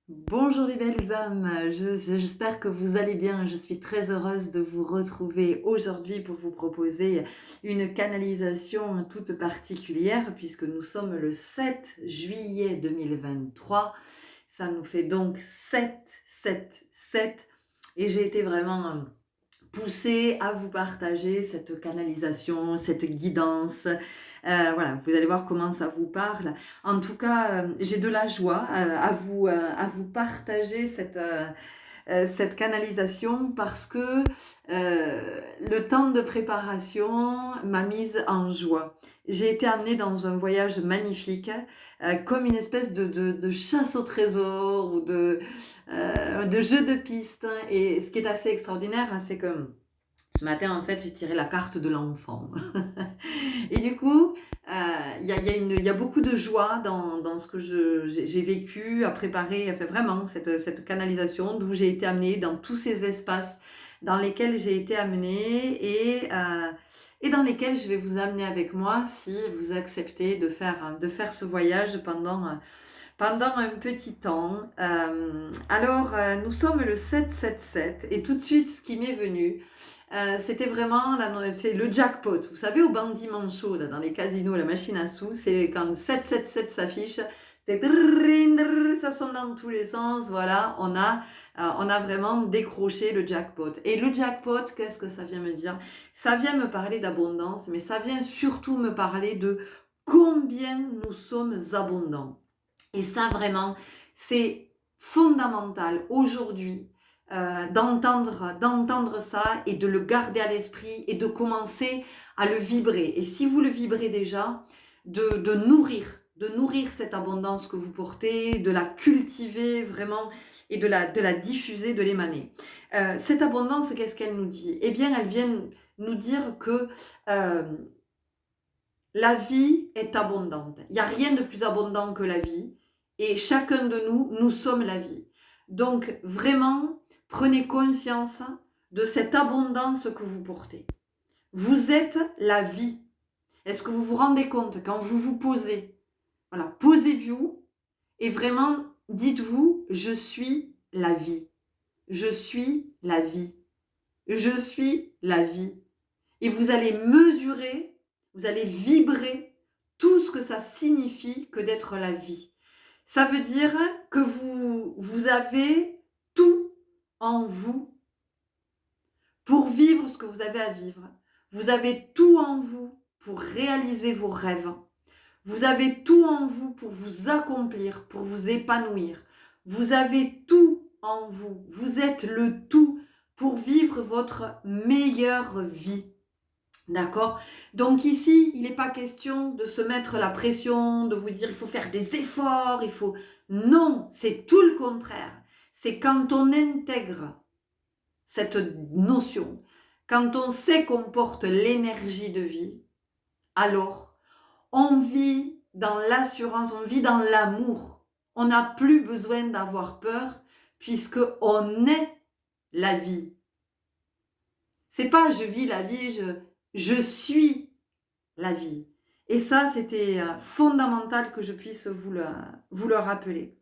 Bonjour les belles âmes, j'espère que vous allez bien. Je suis très heureuse de vous retrouver aujourd'hui pour vous proposer une canalisation toute particulière puisque nous sommes le 7 juillet 2023. Ça nous fait donc 7, 7, 7 et j'ai été vraiment poussée à vous partager cette canalisation, cette guidance. Voilà, vous allez voir comment ça vous parle. En tout cas, j'ai de la joie à vous partager cette canalisation parce que le temps de préparation m'a mise en joie. J'ai été amenée dans un voyage magnifique, comme une espèce de chasse au trésor ou de jeu de piste. Et ce qui est assez extraordinaire, hein, c'est que ce matin, en fait, j'ai tiré la carte de l'enfant. Et du coup, il y a beaucoup de joie dans ce que j'ai vécu, à préparer, enfin, vraiment, cette canalisation, d'où j'ai été amenée dans tous ces espaces dans lesquels j'ai été amenée et dans lesquels je vais vous amener avec moi si vous acceptez de faire ce voyage pendant un petit temps. Nous sommes le 777 et tout de suite, ce qui m'est venu, c'était vraiment c'est le jackpot. Vous savez, au bandit manchot, là, dans les casinos, la machine à sous, c'est quand 777 s'affiche, c'est ça sonne dans tous les sens. Voilà, on a vraiment décroché le jackpot. Et le jackpot, qu'est-ce que ça vient me dire? Ça vient me parler d'abondance, mais ça vient surtout me parler de combien nous sommes abondants. Et ça, vraiment, c'est fondamental aujourd'hui d'entendre ça et de le garder à l'esprit et de commencer à le vibrer. Et si vous le vibrez déjà, de nourrir cette abondance que vous portez, de la cultiver vraiment et de la diffuser, de l'émaner. Cette abondance, qu'est-ce qu'elle nous dit? Eh bien, elle vient nous dire que euh, la vie est abondante. Il n'y a rien de plus abondant que la vie. Et chacun de nous, nous sommes la vie. Donc vraiment, prenez conscience de cette abondance que vous portez. Vous êtes la vie. Est-ce que vous vous rendez compte quand vous vous posez? Voilà, posez-vous et vraiment dites-vous, je suis la vie. Je suis la vie. Je suis la vie. Et vous allez mesurer, vous allez vibrer tout ce que ça signifie que d'être la vie. Ça veut dire que vous avez tout en vous pour vivre ce que vous avez à vivre. Vous avez tout en vous pour réaliser vos rêves. Vous avez tout en vous pour vous accomplir, pour vous épanouir. Vous avez tout en vous. Vous êtes le tout pour vivre votre meilleure vie. D'accord? Donc ici, il n'est pas question de se mettre la pression, de vous dire il faut faire des efforts, il faut... Non, c'est tout le contraire. C'est quand on intègre cette notion, quand on sait qu'on porte l'énergie de vie, alors on vit dans l'assurance, on vit dans l'amour. On n'a plus besoin d'avoir peur puisque on est la vie. C'est pas je vis la vie, je suis la vie. Et ça, c'était fondamental que je puisse vous le rappeler.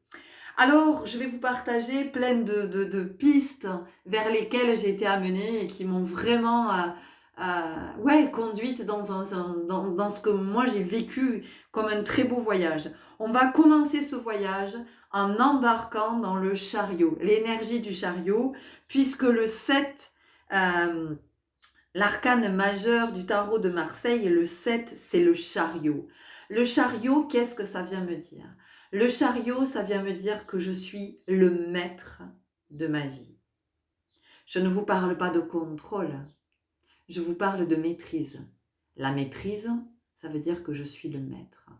Alors, je vais vous partager plein de pistes vers lesquelles j'ai été amenée et qui m'ont vraiment conduite dans ce que moi j'ai vécu comme un très beau voyage. On va commencer ce voyage en embarquant dans le chariot, l'énergie du chariot, puisque le 7, l'arcane majeur du tarot de Marseille, le 7, c'est le chariot. Le chariot, qu'est-ce que ça vient me dire? Le chariot, ça vient me dire que je suis le maître de ma vie. Je ne vous parle pas de contrôle, je vous parle de maîtrise. La maîtrise, ça veut dire que je suis le maître.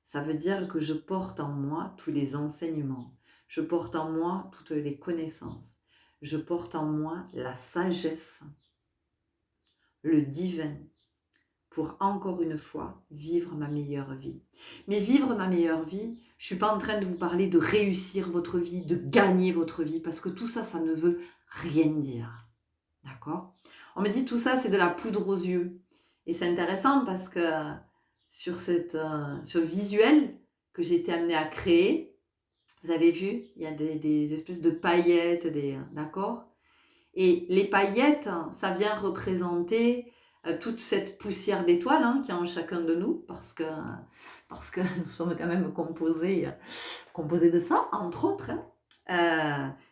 Ça veut dire que je porte en moi tous les enseignements. Je porte en moi toutes les connaissances. Je porte en moi la sagesse, le divin, pour encore une fois vivre ma meilleure vie. Mais vivre ma meilleure vie, je suis pas en train de vous parler de réussir votre vie, de gagner votre vie, parce que tout ça, ça ne veut rien dire. D'accord? On me dit tout ça, c'est de la poudre aux yeux. Et c'est intéressant parce que sur ce visuel que j'ai été amenée à créer, Vous avez vu, il y a des espèces de paillettes, d'accord? Et les paillettes, ça vient représenter toute cette poussière d'étoiles qu'il y a en chacun de nous, parce que nous sommes quand même composés de ça, entre autres.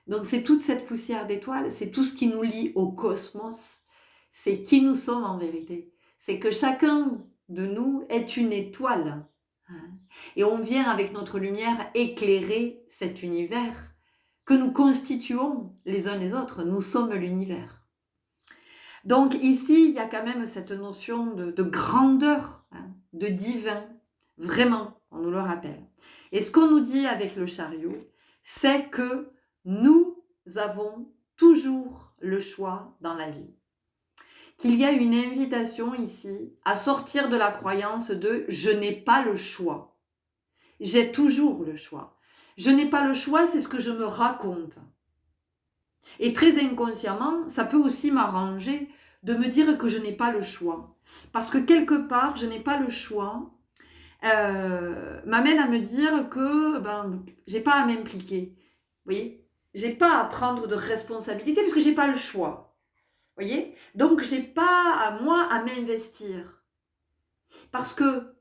Donc c'est toute cette poussière d'étoiles, c'est tout ce qui nous lie au cosmos, c'est qui nous sommes en vérité. C'est que chacun de nous est une étoile. Et on vient avec notre lumière éclairer cet univers que nous constituons les uns les autres. Nous sommes l'univers. Donc ici, il y a quand même cette notion de grandeur, de divin. Vraiment, on nous le rappelle. Et ce qu'on nous dit avec le chariot, c'est que nous avons toujours le choix dans la vie. Qu'il y a une invitation ici à sortir de la croyance de « je n'ai pas le choix ». J'ai toujours le choix. Je n'ai pas le choix, c'est ce que je me raconte. Et très inconsciemment, ça peut aussi m'arranger de me dire que je n'ai pas le choix. Parce que quelque part, je n'ai pas le choix m'amène à me dire que j'ai pas à m'impliquer. Vous voyez, j'ai pas à prendre de responsabilité parce que j'ai pas le choix. Vous voyez, donc j'ai pas à moi à m'investir. Parce que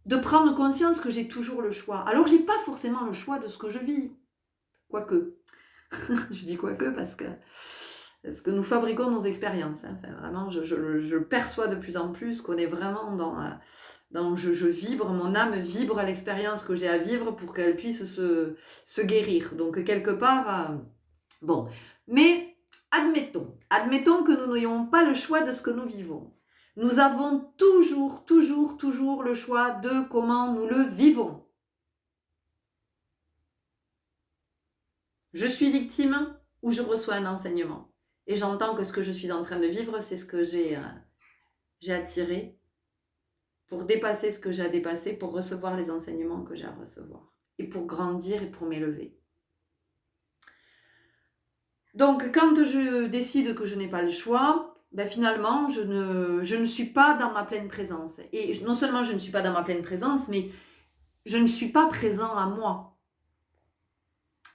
de prendre conscience que j'ai toujours le choix. Alors j'ai pas forcément le choix de ce que je vis. Quoique. Je dis quoique parce que nous fabriquons nos expériences. Enfin, vraiment, je perçois de plus en plus qu'on est vraiment dans je vibre, mon âme vibre à l'expérience que j'ai à vivre pour qu'elle puisse se guérir. Donc quelque part, bon. Mais admettons que nous n'ayons pas le choix de ce que nous vivons. Nous avons toujours le choix de comment nous le vivons. Je suis victime ou je reçois un enseignement. Et j'entends que ce que je suis en train de vivre, c'est ce que j'ai attiré pour dépasser ce que j'ai à dépasser, pour recevoir les enseignements que j'ai à recevoir. Et pour grandir et pour m'élever. Donc, quand je décide que je n'ai pas le choix, finalement, je ne suis pas dans ma pleine présence. Et non seulement je ne suis pas dans ma pleine présence, mais je ne suis pas présent à moi.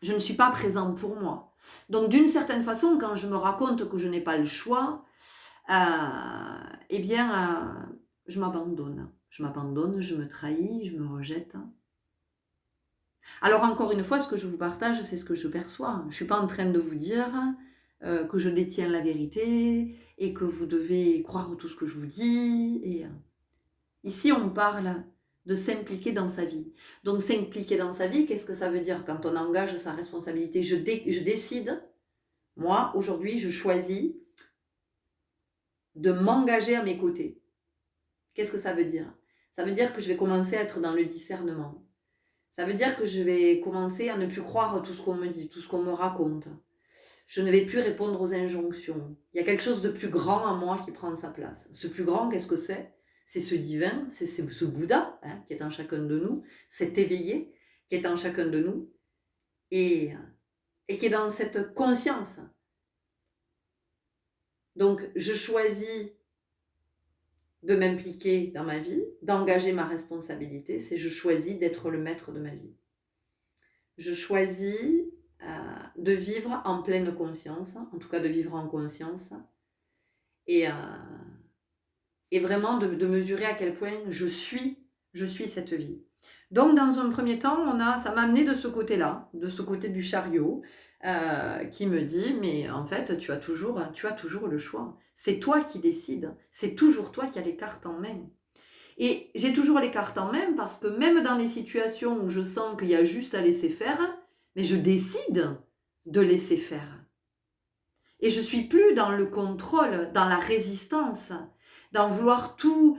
Je ne suis pas présent pour moi. Donc, d'une certaine façon, quand je me raconte que je n'ai pas le choix, je m'abandonne. Je m'abandonne, je me trahis, je me rejette. Alors, encore une fois, ce que je vous partage, c'est ce que je perçois. Je ne suis pas en train de vous dire que je détiens la vérité et que vous devez croire tout ce que je vous dis. Ici, on parle de s'impliquer dans sa vie. Donc, s'impliquer dans sa vie, qu'est-ce que ça veut dire quand on engage sa responsabilité? Je décide, moi, aujourd'hui, je choisis de m'engager à mes côtés. Qu'est-ce que ça veut dire? Ça veut dire que je vais commencer à être dans le discernement. Ça veut dire que je vais commencer à ne plus croire tout ce qu'on me dit, tout ce qu'on me raconte. Je ne vais plus répondre aux injonctions. Il y a quelque chose de plus grand en moi qui prend sa place. Ce plus grand, qu'est-ce que c'est? C'est ce divin, c'est ce Bouddha qui est en chacun de nous, cet éveillé qui est en chacun de nous et qui est dans cette conscience. Donc, je choisis de m'impliquer dans ma vie, d'engager ma responsabilité, c'est je choisis d'être le maître de ma vie. Je choisis de vivre en pleine conscience, en tout cas de vivre en conscience, et vraiment de mesurer à quel point je suis cette vie. Donc dans un premier temps, ça m'a amené de ce côté-là, de ce côté du chariot, qui me dit, mais en fait, tu as toujours le choix. C'est toi qui décides, c'est toujours toi qui as les cartes en main. Et j'ai toujours les cartes en main parce que même dans les situations où je sens qu'il y a juste à laisser faire, mais je décide de laisser faire. Et je suis plus dans le contrôle, dans la résistance, dans vouloir tout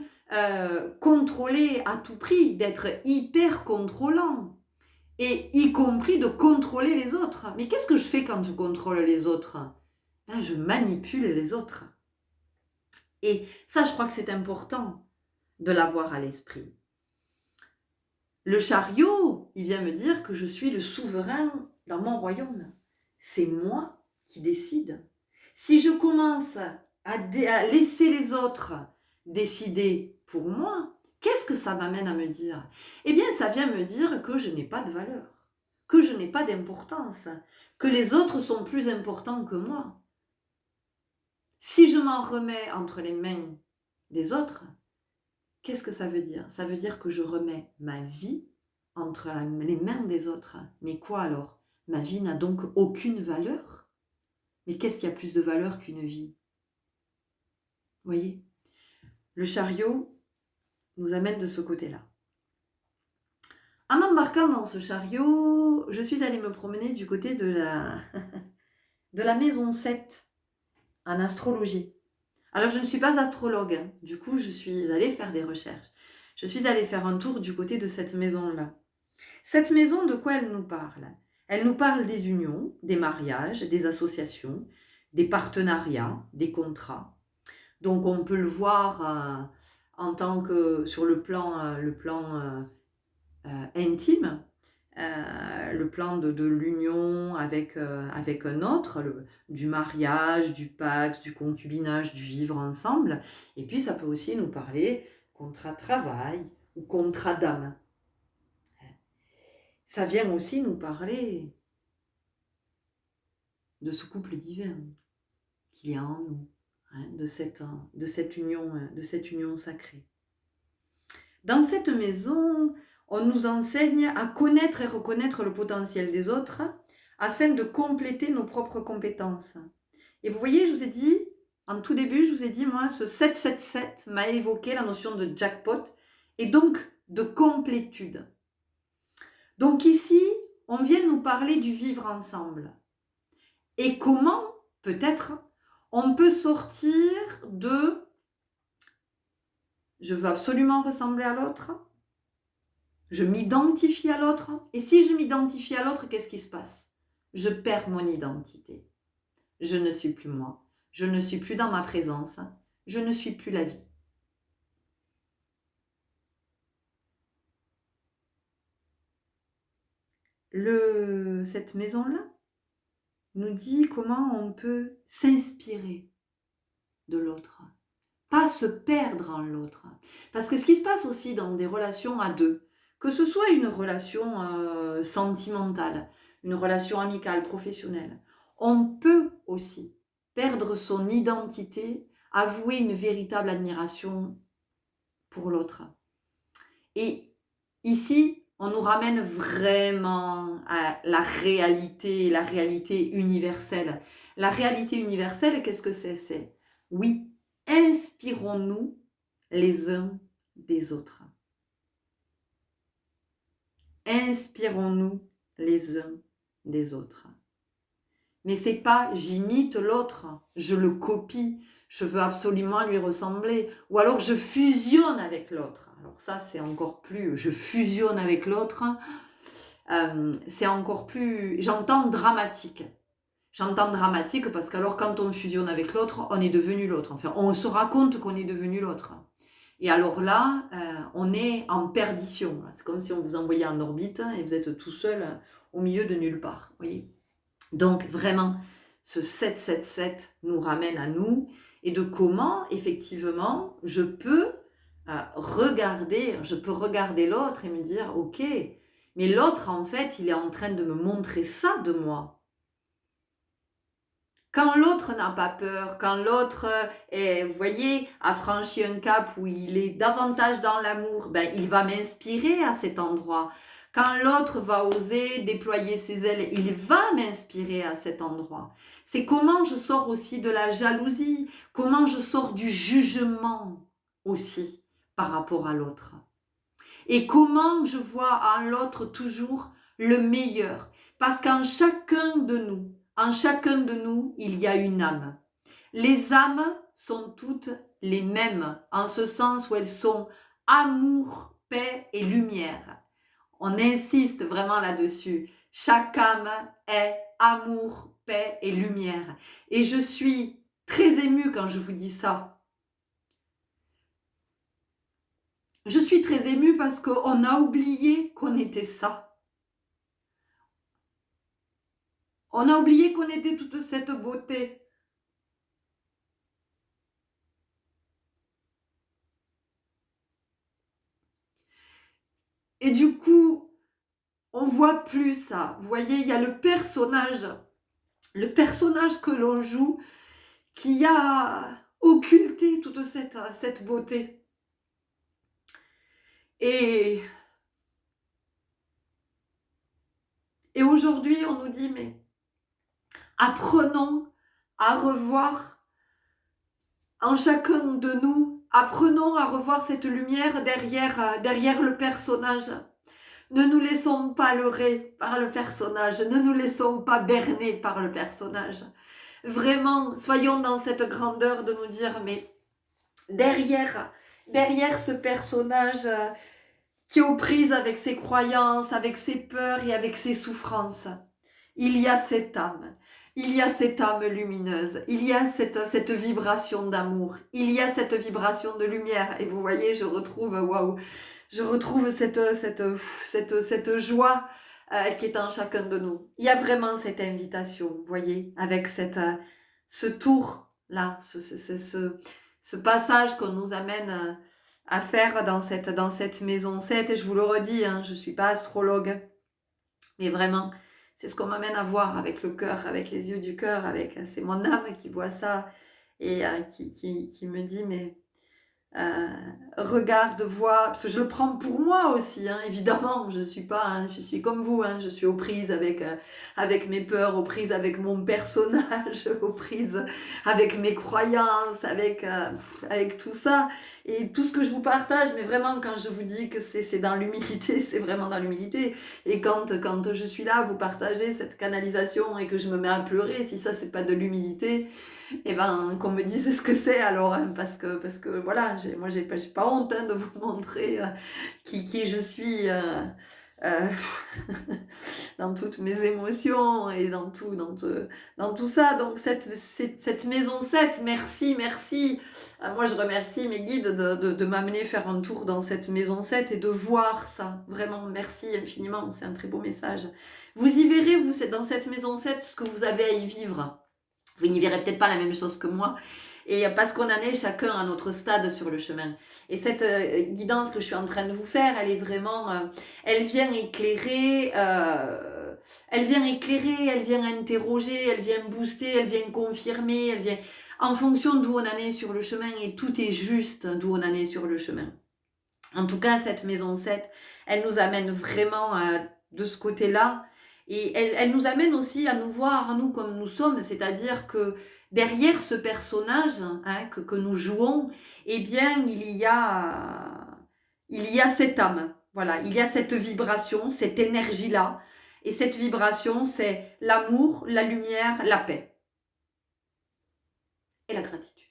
contrôler à tout prix, d'être hyper contrôlant. Et y compris de contrôler les autres. Mais qu'est-ce que je fais quand je contrôle les autres? Je manipule les autres. Et ça, je crois que c'est important de l'avoir à l'esprit. Le chariot, il vient me dire que je suis le souverain dans mon royaume. C'est moi qui décide. Si je commence à laisser les autres décider pour moi, qu'est-ce que ça m'amène à me dire? Eh bien, ça vient me dire que je n'ai pas de valeur. que je n'ai pas d'importance, que les autres sont plus importants que moi. Si je m'en remets entre les mains des autres, qu'est-ce que ça veut dire? Ça veut dire que je remets ma vie entre les mains des autres. Mais quoi alors? Ma vie n'a donc aucune valeur? Mais qu'est-ce qui a plus de valeur qu'une vie? Vous voyez? Le chariot nous amène de ce côté-là. En embarquant dans ce chariot, je suis allée me promener du côté de la maison 7 en astrologie. Alors, je ne suis pas astrologue, hein. Du coup, je suis allée faire des recherches. Je suis allée faire un tour du côté de cette maison-là. Cette maison, de quoi elle nous parle? Elle nous parle des unions, des mariages, des associations, des partenariats, des contrats. Donc, on peut le voir en tant que sur le plan intime, le plan de l'union avec un autre, du mariage, du pacte, du concubinage, du vivre ensemble. Et puis ça peut aussi nous parler contrat de travail ou contrat d'âme. Ça vient aussi nous parler de ce couple divin qu'il y a en nous, hein, de cette union sacrée. Dans cette maison, on nous enseigne à connaître et reconnaître le potentiel des autres afin de compléter nos propres compétences. Et vous voyez, je vous ai dit, en tout début, je vous ai dit, moi, ce 777 m'a évoqué la notion de jackpot et donc de complétude. Donc ici, on vient nous parler du vivre ensemble. Et comment, peut-être, on peut sortir de « je veux absolument ressembler à l'autre », je m'identifie à l'autre. Et si je m'identifie à l'autre, qu'est-ce qui se passe? Je perds mon identité. Je ne suis plus moi. Je ne suis plus dans ma présence. Je ne suis plus la vie. Cette maison-là nous dit comment on peut s'inspirer de l'autre. Pas se perdre en l'autre. Parce que ce qui se passe aussi dans des relations à deux, que ce soit une relation sentimentale, une relation amicale, professionnelle, on peut aussi perdre son identité, avouer une véritable admiration pour l'autre. Et ici, on nous ramène vraiment à la réalité universelle. La réalité universelle, qu'est-ce que c'est? Oui, inspirons-nous les uns des autres. Inspirons-nous les uns des autres. Mais c'est pas j'imite l'autre, je le copie, je veux absolument lui ressembler, ou alors je fusionne avec l'autre. Alors ça, c'est encore plus, je fusionne avec l'autre, c'est encore plus, j'entends dramatique. J'entends dramatique parce qu'alors quand on fusionne avec l'autre, on est devenu l'autre. Enfin, on se raconte qu'on est devenu l'autre. Et alors là, on est en perdition. C'est comme si on vous envoyait en orbite et vous êtes tout seul au milieu de nulle part. Voyez. Donc vraiment, ce 777 nous ramène à nous et de comment effectivement je peux regarder l'autre et me dire ok, mais l'autre en fait il est en train de me montrer ça de moi. Quand l'autre n'a pas peur, quand l'autre, vous voyez, a franchi un cap où il est davantage dans l'amour, ben, il va m'inspirer à cet endroit. Quand l'autre va oser déployer ses ailes, il va m'inspirer à cet endroit. C'est comment je sors aussi de la jalousie, comment je sors du jugement aussi par rapport à l'autre. Et comment je vois en l'autre toujours le meilleur. Parce qu'en chacun de nous, il y a une âme. Les âmes sont toutes les mêmes, en ce sens où elles sont amour, paix et lumière. On insiste vraiment là-dessus. Chaque âme est amour, paix et lumière. Et je suis très émue quand je vous dis ça. Je suis très émue parce qu'on a oublié qu'on était ça. On a oublié qu'on était toute cette beauté. Et du coup, on voit plus ça. Vous voyez, il y a le personnage que l'on joue qui a occulté toute cette beauté. Et aujourd'hui, on nous dit, mais apprenons à revoir en chacun de nous, apprenons à revoir cette lumière derrière le personnage. Ne nous laissons pas leurrer par le personnage, ne nous laissons pas berner par le personnage. Vraiment, soyons dans cette grandeur de nous dire, mais derrière ce personnage qui est aux prises avec ses croyances, avec ses peurs et avec ses souffrances, il y a cette âme. Il y a cette âme lumineuse, il y a cette vibration d'amour, il y a cette vibration de lumière. Et vous voyez, je retrouve cette joie qui est en chacun de nous. Il y a vraiment cette invitation, vous voyez, avec ce tour-là, ce passage qu'on nous amène à faire dans cette maison 7. Et je vous le redis, hein, je ne suis pas astrologue, mais vraiment, c'est ce qu'on m'amène à voir avec le cœur, avec les yeux du cœur, c'est mon âme qui voit ça et qui me dit, mais regarde, vois, parce que je le prends pour moi aussi, hein, évidemment, je suis comme vous, hein, je suis aux prises avec mes peurs, aux prises avec mon personnage, aux prises avec mes croyances, avec tout ça, et tout ce que je vous partage, mais vraiment, quand je vous dis que c'est dans l'humilité, c'est vraiment dans l'humilité, et quand je suis là, vous partagez cette canalisation, et que je me mets à pleurer, si ça, c'est pas de l'humilité, et ben qu'on me dise ce que c'est alors, hein, parce que voilà, moi j'ai pas honte, hein, de vous montrer qui je suis dans toutes mes émotions et dans tout ça. Donc cette maison 7, merci. Moi je remercie mes guides de m'amener faire un tour dans cette maison 7 et de voir ça. Vraiment, merci infiniment, c'est un très beau message. Vous y verrez, vous, dans cette maison 7, ce que vous avez à y vivre. Vous n'y verrez peut-être pas la même chose que moi, et parce qu'on en est chacun à notre stade sur le chemin. Et cette guidance que je suis en train de vous faire, elle est vraiment, elle vient éclairer, elle vient interroger, elle vient booster, elle vient confirmer, elle vient en fonction d'où on en est sur le chemin, et tout est juste d'où on en est sur le chemin. En tout cas, cette maison 7, elle nous amène vraiment de ce côté-là. Et elle nous amène aussi à nous voir, nous, comme nous sommes, c'est-à-dire que derrière ce personnage, hein, que nous jouons, eh bien, il y a cette âme. Voilà, il y a cette vibration, cette énergie-là. Et cette vibration, c'est l'amour, la lumière, la paix. Et la gratitude.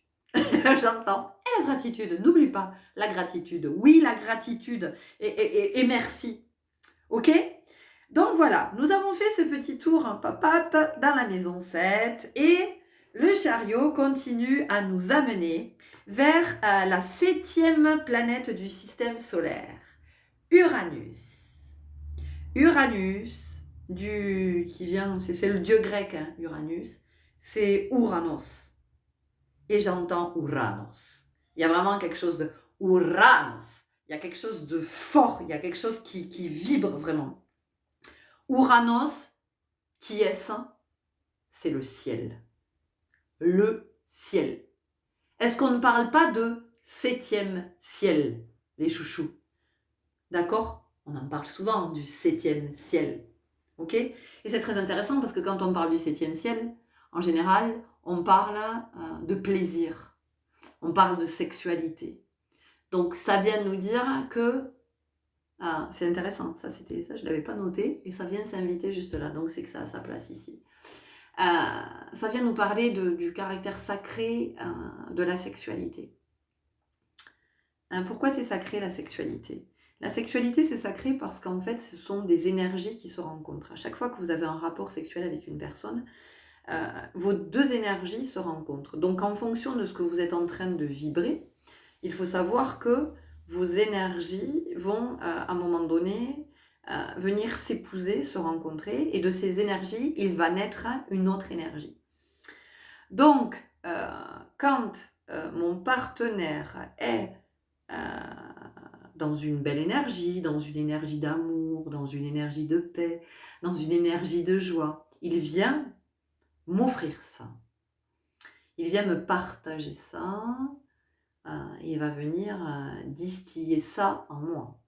J'entends. Et la gratitude, n'oublie pas la gratitude. Oui, la gratitude. Et merci. Ok ? Donc voilà, nous avons fait ce petit tour en pop-up dans la maison 7 et le chariot continue à nous amener vers la 7e planète du système solaire, Uranus. Uranus, qui vient, c'est le dieu grec, hein, Uranus, c'est Uranos. Et j'entends Uranos. Il y a vraiment quelque chose de Uranos. Il y a quelque chose de fort, il y a quelque chose qui vibre vraiment. Uranos, qui est ça? C'est le ciel. Le ciel. Est-ce qu'on ne parle pas de 7e ciel, les chouchous? D'accord? On en parle souvent du 7e ciel. Ok? Et c'est très intéressant parce que quand on parle du 7e ciel, en général, on parle de plaisir. On parle de sexualité. Donc ça vient nous dire que c'est intéressant, ça je ne l'avais pas noté, et ça vient s'inviter juste là, donc c'est que ça a sa place ici. Ça vient nous parler du caractère sacré de la sexualité. Pourquoi c'est sacré la sexualité? La sexualité, c'est sacré parce qu'en fait, ce sont des énergies qui se rencontrent. À chaque fois que vous avez un rapport sexuel avec une personne, vos deux énergies se rencontrent. Donc en fonction de ce que vous êtes en train de vibrer, il faut savoir que vos énergies vont, à un moment donné, venir s'épouser, se rencontrer, et de ces énergies, il va naître une autre énergie. Donc, quand mon partenaire est dans une belle énergie, dans une énergie d'amour, d'amour, dans une énergie de paix, dans une énergie de joie. Il vient m'offrir ça. Il vient me partager ça. Il va venir distiller ça en moi.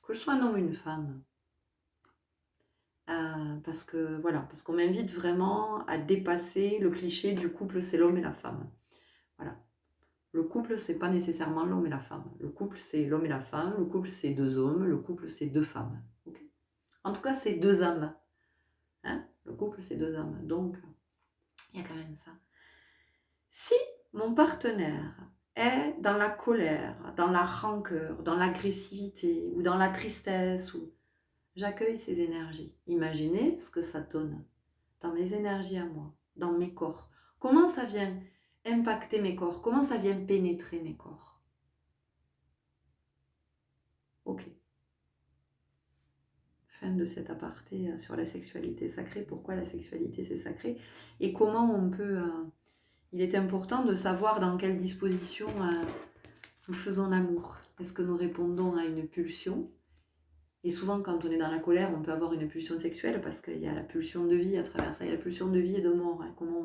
Que je sois un homme ou une femme. Parce que voilà, parce qu'on m'invite vraiment à dépasser le cliché du couple, c'est l'homme et la femme. Voilà. Le couple, c'est pas nécessairement l'homme et la femme. Le couple, c'est l'homme et la femme. Le couple, c'est 2 hommes. Le couple, c'est 2 femmes. Okay, en tout cas, c'est 2 âmes. Hein, le couple, c'est 2 âmes. Donc, il y a quand même ça. Si mon partenaire est dans la colère, dans la rancœur, dans l'agressivité ou dans la tristesse, j'accueille ces énergies. Imaginez ce que ça donne dans mes énergies à moi, dans mes corps. Comment ça vient impacter mes corps? Comment ça vient pénétrer mes corps? Ok. Fin de cet aparté sur la sexualité sacrée. Pourquoi la sexualité c'est sacré? Et comment on peut... il est important de savoir dans quelle disposition nous faisons l'amour. Est-ce que nous répondons à une pulsion? Et souvent, quand on est dans la colère, on peut avoir une pulsion sexuelle parce qu'il y a la pulsion de vie à travers ça. Il y a la pulsion de vie et de mort. Hein. Comment on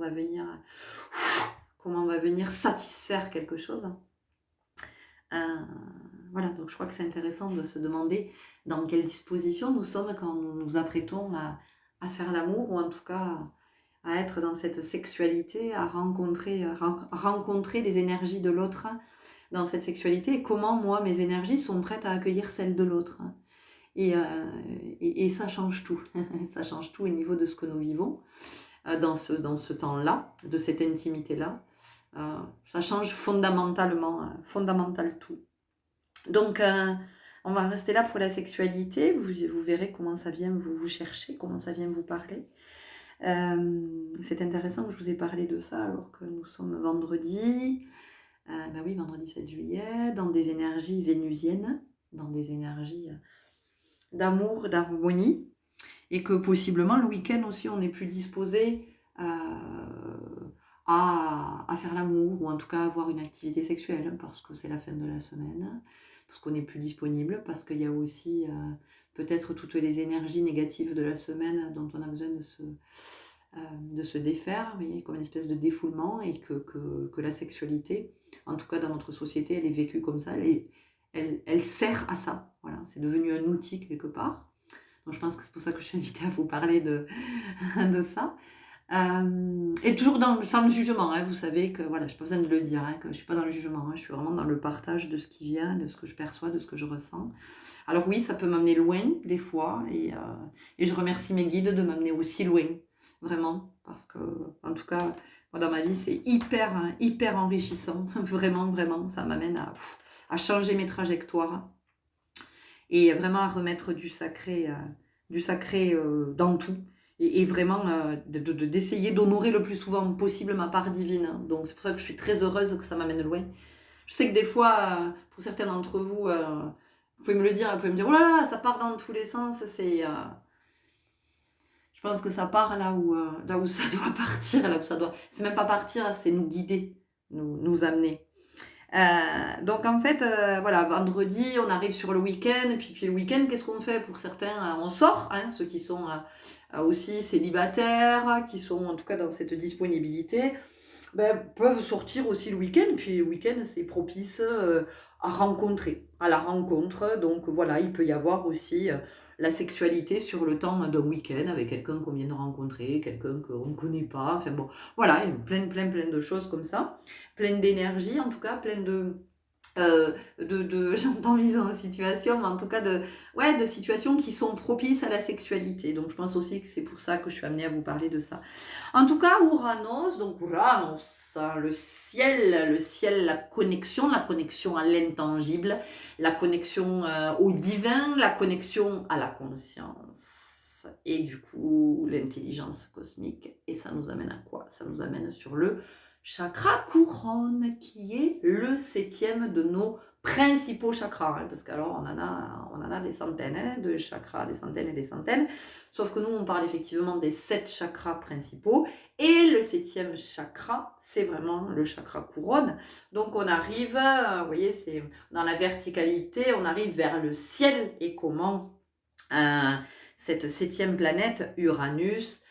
va venir satisfaire quelque chose. Voilà, donc je crois que c'est intéressant de se demander dans quelle disposition nous sommes quand nous nous apprêtons à faire l'amour, ou en tout cas à être dans cette sexualité, à rencontrer les énergies de l'autre dans cette sexualité, et comment moi, mes énergies sont prêtes à accueillir celles de l'autre. Et ça change tout. Ça change tout au niveau de ce que nous vivons dans ce temps-là, de cette intimité-là. Ça change fondamentalement, fondamental tout. Donc, on va rester là pour la sexualité. Vous verrez comment ça vient vous chercher, comment ça vient vous parler. C'est intéressant que je vous ai parlé de ça alors que nous sommes vendredi. Oui, vendredi 7 juillet, dans des énergies vénusiennes, dans des énergies d'amour, d'harmonie, et que possiblement le week-end aussi on est plus disposé à faire l'amour, ou en tout cas à avoir une activité sexuelle, parce que c'est la fin de la semaine, parce qu'on est plus disponible, parce qu'il y a aussi peut-être toutes les énergies négatives de la semaine dont on a besoin de se défaire, vous voyez, comme une espèce de défoulement, et que la sexualité, en tout cas dans notre société, elle est vécue comme ça, elle sert à ça. Voilà, c'est devenu un outil quelque part. Donc je pense que c'est pour ça que je suis invitée à vous parler de ça. Et toujours sans le jugement, hein, vous savez que voilà, je n'ai pas besoin de le dire, hein, que je ne suis pas dans le jugement, hein, je suis vraiment dans le partage de ce qui vient, de ce que je perçois, de ce que je ressens. Alors oui, ça peut m'amener loin des fois, et je remercie mes guides de m'amener aussi loin, vraiment, parce que en tout cas, moi, dans ma vie, c'est hyper enrichissant, vraiment, vraiment, ça m'amène à changer mes trajectoires et vraiment à remettre du sacré dans tout. Et vraiment d'essayer d'honorer le plus souvent possible ma part divine. Donc c'est pour ça que je suis très heureuse que ça m'amène loin. Je sais que des fois, pour certains d'entre vous, vous pouvez me le dire, vous pouvez me dire, oh là là, ça part dans tous les sens. Je pense que ça part là où ça doit partir, là où ça doit... C'est même pas partir, c'est nous guider, nous amener. Donc en fait, voilà, vendredi, on arrive sur le week-end, puis le week-end, qu'est-ce qu'on fait? Pour certains, on sort, hein, ceux qui sont aussi célibataires, qui sont en tout cas dans cette disponibilité, peuvent sortir aussi le week-end, puis le week-end, c'est propice à la rencontre, donc voilà, il peut y avoir aussi la sexualité sur le temps d'un week-end avec quelqu'un qu'on vient de rencontrer, quelqu'un qu'on ne connaît pas, enfin bon, voilà, il y a plein de choses comme ça, plein d'énergie en tout cas, plein de j'entends mise en situation, mais en tout cas de situations qui sont propices à la sexualité. Donc je pense aussi que c'est pour ça que je suis amenée à vous parler de ça. En tout cas, Uranus, hein, le ciel, la connexion à l'intangible, la connexion au divin, la connexion à la conscience, et du coup l'intelligence cosmique. Et ça nous amène à quoi? Ça nous amène sur le chakra couronne, qui est le 7e de nos principaux chakras, hein, parce qu'alors on en a des centaines, hein, de chakras, des centaines et des centaines, sauf que nous on parle effectivement des 7 chakras principaux, et le 7e chakra, c'est vraiment le chakra couronne. Donc on arrive, vous voyez, c'est dans la verticalité, on arrive vers le ciel, et comment cette 7e planète, Uranus,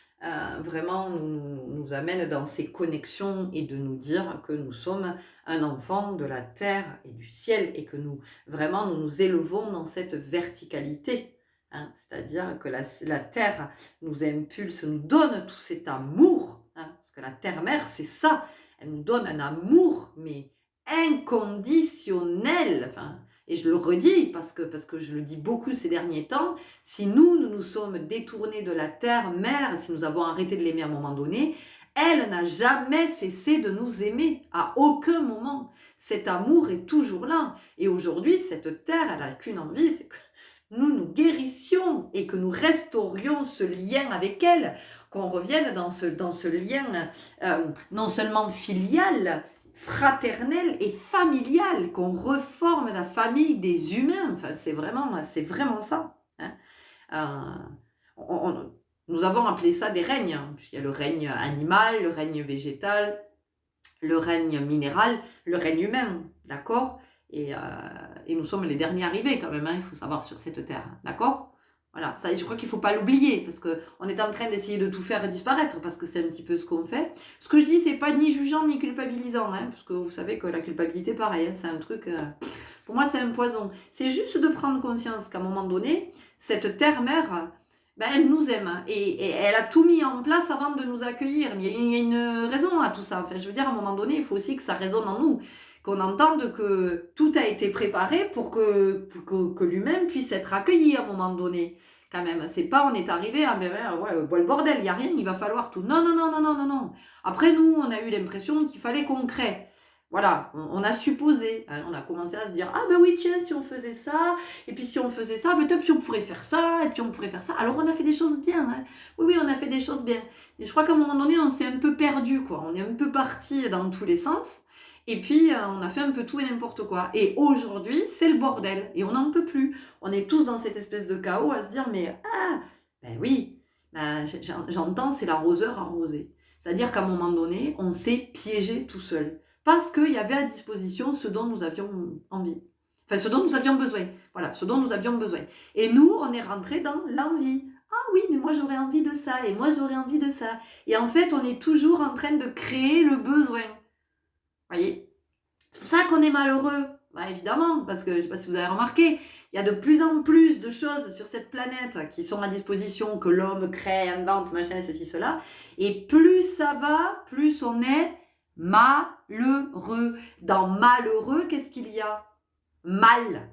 vraiment nous amène dans ces connexions et de nous dire que nous sommes un enfant de la terre et du ciel et que nous nous élevons dans cette verticalité. Hein, c'est-à-dire que la terre nous impulse, nous donne tout cet amour, hein, parce que la terre-mère, c'est ça, elle nous donne un amour, mais inconditionnel. Enfin, et je le redis parce que je le dis beaucoup ces derniers temps, si nous nous sommes détournés de la terre-mère, si nous avons arrêté de l'aimer à un moment donné, elle n'a jamais cessé de nous aimer, à aucun moment. Cet amour est toujours là. Et aujourd'hui, cette terre, elle n'a qu'une envie, c'est que nous guérissions et que nous restaurions ce lien avec elle, qu'on revienne dans ce lien non seulement filial, fraternel et familial, qu'on reforme la famille des humains. Enfin, c'est vraiment ça. Hein. Nous avons appelé ça des règnes. Il y a le règne animal, le règne végétal, le règne minéral, le règne humain, d'accord, et nous sommes les derniers arrivés quand même, hein, il faut savoir, sur cette terre, d'accord. Voilà, ça, je crois qu'il ne faut pas l'oublier, parce qu'on est en train d'essayer de tout faire disparaître, parce que c'est un petit peu ce qu'on fait. Ce que je dis, c'est pas ni jugeant ni culpabilisant, hein, parce que vous savez que la culpabilité, pareil, hein, c'est un truc, pour moi c'est un poison. C'est juste de prendre conscience qu'à un moment donné, cette terre-mère, ben, elle nous aime, hein, et elle a tout mis en place avant de nous accueillir. Mais il y a une raison à tout ça. Enfin, je veux dire, à un moment donné, il faut aussi que ça résonne en nous, qu'on entende que tout a été préparé pour que l'humain puisse être accueilli à un moment donné. Quand même, c'est pas on est arrivé, ah ben ouais, le bordel, il n'y a rien, il va falloir tout. Non, non, non, non, non, non, non. Après, nous, on a eu l'impression qu'il fallait concret. Voilà, on a supposé, hein, on a commencé à se dire, ah ben oui, tiens, si on faisait ça, et puis si on faisait ça, peut-être puis on pourrait faire ça, et puis on pourrait faire ça. Alors on a fait des choses bien, hein. Oui, on a fait des choses bien. Et je crois qu'à un moment donné, on s'est un peu perdu, quoi. On est un peu parti dans tous les sens, et puis on a fait un peu tout et n'importe quoi. Et aujourd'hui, c'est le bordel, et on n'en peut plus. On est tous dans cette espèce de chaos à se dire, mais ben oui, ben, j'entends, c'est l'arroseur arrosé. C'est-à-dire qu'à un moment donné, on s'est piégé tout seul. Parce qu'il y avait à disposition ce dont nous avions envie. Enfin, ce dont nous avions besoin. Voilà, ce dont nous avions besoin. Et nous, on est rentré dans l'envie. Ah oui, mais moi j'aurais envie de ça, et moi j'aurais envie de ça. Et en fait, on est toujours en train de créer le besoin. Vous voyez? C'est pour ça qu'on est malheureux. Bah, évidemment, parce que je ne sais pas si vous avez remarqué, il y a de plus en plus de choses sur cette planète qui sont à disposition, que l'homme crée, invente, machin, ceci, cela. Et plus ça va, plus on est malheureux. Dans malheureux, qu'est-ce qu'il y a? Mal.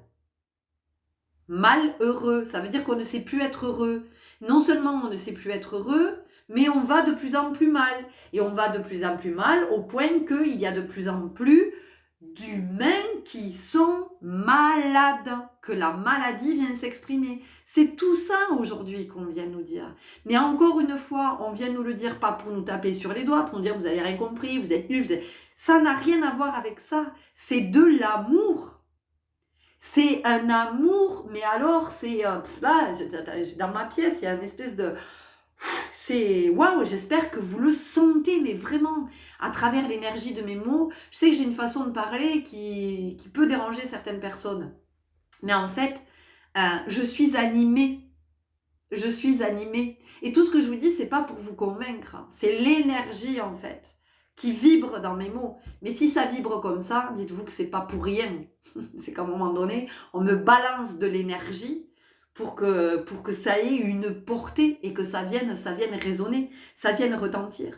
Malheureux. Ça veut dire qu'on ne sait plus être heureux. Non seulement on ne sait plus être heureux, mais on va de plus en plus mal. Et on va de plus en plus mal au point qu'il y a de plus en plus d'humains qui sont malades, que la maladie vient s'exprimer. C'est tout ça aujourd'hui qu'on vient nous dire. Mais encore une fois, on vient nous le dire pas pour nous taper sur les doigts, pour nous dire vous avez rien compris, vous êtes nuls, ça n'a rien à voir avec ça. C'est de l'amour. C'est un amour, mais alors c'est là, dans ma pièce, il y a une espèce de c'est waouh, j'espère que vous le sentez, mais vraiment, à travers l'énergie de mes mots. Je sais que j'ai une façon de parler qui peut déranger certaines personnes, mais en fait, je suis animée. Je suis animée. Et tout ce que je vous dis, c'est pas pour vous convaincre, hein. C'est l'énergie, en fait, qui vibre dans mes mots. Mais si ça vibre comme ça, dites-vous que c'est pas pour rien. C'est qu'à un moment donné, on me balance de l'énergie pour que ça ait une portée et que ça vienne résonner, ça vienne retentir.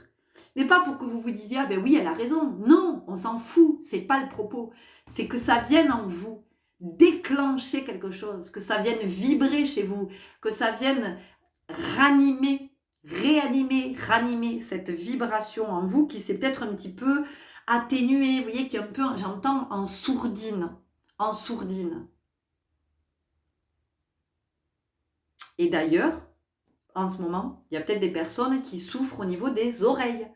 Mais pas pour que vous vous disiez, ah ben oui, elle a raison. Non, on s'en fout, c'est pas le propos. C'est que ça vienne en vous, déclencher quelque chose, que ça vienne vibrer chez vous, que ça vienne ranimer cette vibration en vous qui s'est peut-être un petit peu atténuée, vous voyez, qui est un peu, j'entends, en sourdine. Et d'ailleurs, en ce moment, il y a peut-être des personnes qui souffrent au niveau des oreilles,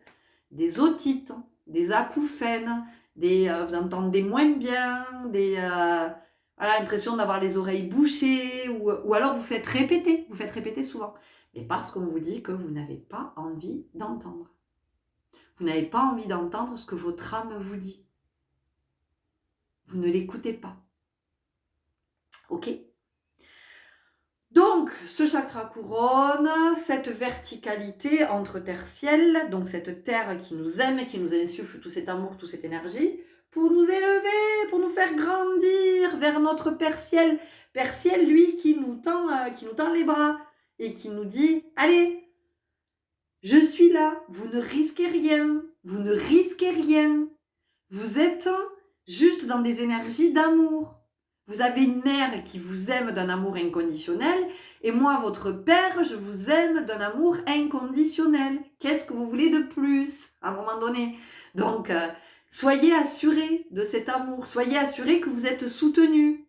des otites, des acouphènes, vous entendez moins bien, voilà, l'impression d'avoir les oreilles bouchées, ou alors vous faites répéter souvent. Mais parce qu'on vous dit que vous n'avez pas envie d'entendre. Vous n'avez pas envie d'entendre ce que votre âme vous dit. Vous ne l'écoutez pas. Ok ? Donc, ce chakra couronne, cette verticalité entre terre-ciel, donc cette terre qui nous aime, qui nous insuffle tout cet amour, toute cette énergie, pour nous élever, pour nous faire grandir vers notre Père-ciel. Père-ciel, lui, qui nous tend les bras et qui nous dit « Allez, je suis là, vous ne risquez rien, vous ne risquez rien. Vous êtes juste dans des énergies d'amour. Vous avez une mère qui vous aime d'un amour inconditionnel et moi, votre père, je vous aime d'un amour inconditionnel. Qu'est-ce que vous voulez de plus à un moment donné? Donc, soyez assurés de cet amour. Soyez assurés que vous êtes soutenus.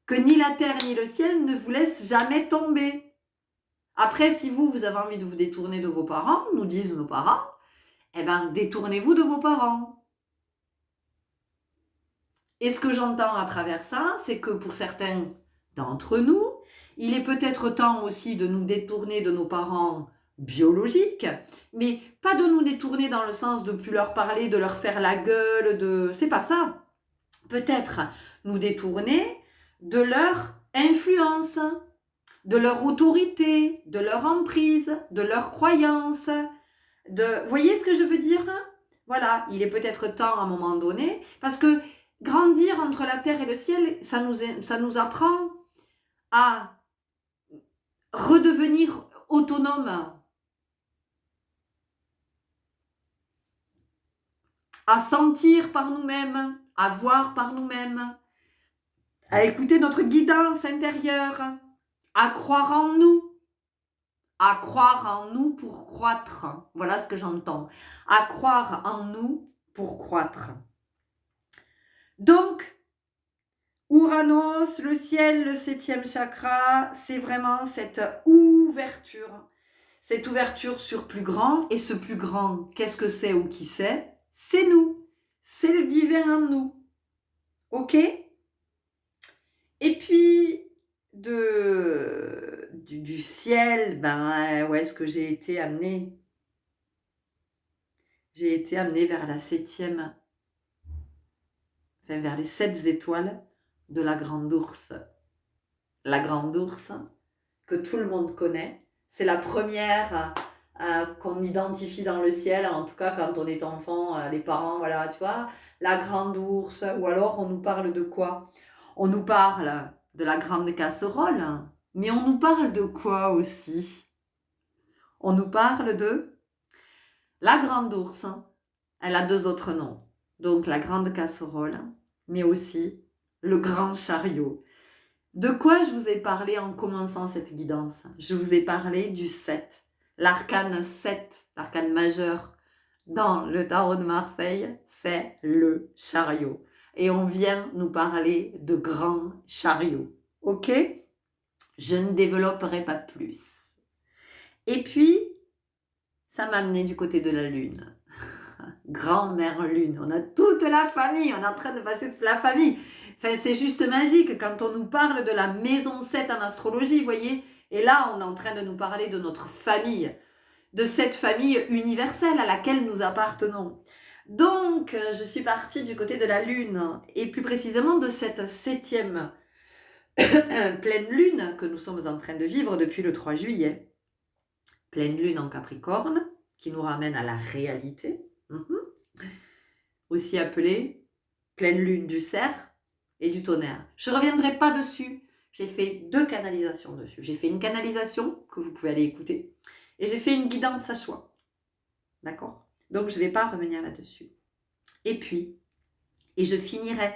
Que ni la terre ni le ciel ne vous laissent jamais tomber. Après, si vous avez envie de vous détourner de vos parents, nous disent nos parents, eh bien, détournez-vous de vos parents. Et ce que j'entends à travers ça, c'est que pour certains d'entre nous, il est peut-être temps aussi de nous détourner de nos parents biologiques, mais pas de nous détourner dans le sens de plus leur parler, de leur faire la gueule, c'est pas ça. Peut-être nous détourner de leur influence, de leur autorité, de leur emprise, de leur croyance. Vous voyez ce que je veux dire? Voilà, il est peut-être temps à un moment donné, parce que grandir entre la terre et le ciel, ça nous apprend à redevenir autonome, à sentir par nous-mêmes, à voir par nous-mêmes, à écouter notre guidance intérieure, à croire en nous. À croire en nous pour croître. Voilà ce que j'entends. À croire en nous pour croître. Donc, Ouranos, le ciel, le 7e chakra, c'est vraiment cette ouverture. Cette ouverture sur plus grand. Et ce plus grand, qu'est-ce que c'est ou qui c'est? C'est nous. C'est le divin en nous. Ok? Et puis, du ciel, où est-ce que j'ai été amenée? J'ai été amenée vers la 7e, vers les 7 étoiles de la Grande Ourse. La Grande Ourse, que tout le monde connaît. C'est la première qu'on identifie dans le ciel, en tout cas quand on est enfant, les parents, voilà, tu vois. La Grande Ourse, ou alors on nous parle de quoi? On nous parle de la Grande Casserole, mais on nous parle de quoi aussi? On nous parle de la Grande Ourse. Elle a 2 autres noms. Donc la Grande Casserole, mais aussi le Grand Chariot. De quoi je vous ai parlé en commençant cette guidance? Je vous ai parlé du 7, l'arcane 7, l'arcane majeur dans le tarot de Marseille, c'est le chariot. Et on vient nous parler de Grand Chariot. Ok? Je ne développerai pas plus. Et puis, ça m'a amené du côté de la Lune. Grand-mère Lune, on a toute la famille, on est en train de passer toute la famille. Enfin, c'est juste magique quand on nous parle de la maison 7 en astrologie, vous voyez. Et là, on est en train de nous parler de notre famille, de cette famille universelle à laquelle nous appartenons. Donc, je suis partie du côté de la Lune, et plus précisément de cette 7e pleine Lune que nous sommes en train de vivre depuis le 3 juillet. Pleine Lune en Capricorne, qui nous ramène à la réalité. Aussi appelée pleine lune du cerf et du tonnerre. Je ne reviendrai pas dessus. J'ai fait 2 canalisations dessus. J'ai fait une canalisation que vous pouvez aller écouter et j'ai fait une guidance à choix. D'accord? Donc, je ne vais pas revenir là-dessus. Et je finirai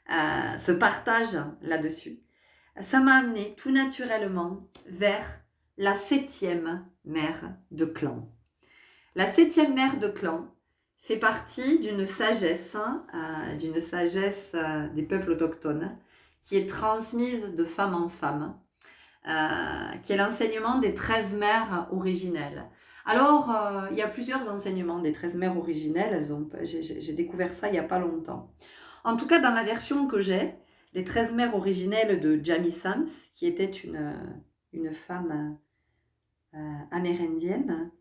ce partage là-dessus. Ça m'a amené tout naturellement vers la 7e mère de clan. La 7e mère de clan fait partie d'une sagesse des peuples autochtones qui est transmise de femme en femme, qui est l'enseignement des 13 mères originelles. Alors, il y a plusieurs enseignements des 13 mères originelles, j'ai découvert ça il n'y a pas longtemps. En tout cas, dans la version que j'ai, les 13 mères originelles de Jamie Sams, qui était une femme amérindienne,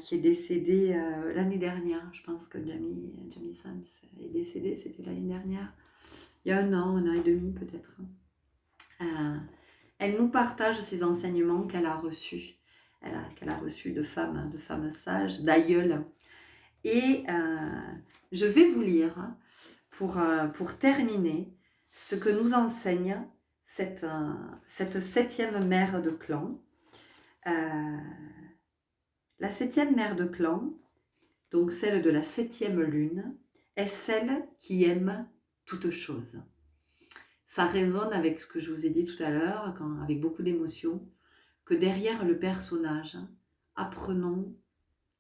qui est décédée l'année dernière. Je pense que Jamie Sams est décédée, c'était l'année dernière. Il y a un an et demi peut-être. elle nous partage ces enseignements qu'elle a reçus. Qu'elle a reçus de femmes sages, d'aïeules. Et je vais vous lire, hein, pour terminer, ce que nous enseigne cette 7e mère de clan. La 7e mère de clan, donc celle de la 7e lune, est celle qui aime toute chose. Ça résonne avec ce que je vous ai dit tout à l'heure, avec beaucoup d'émotion, que derrière le personnage, apprenons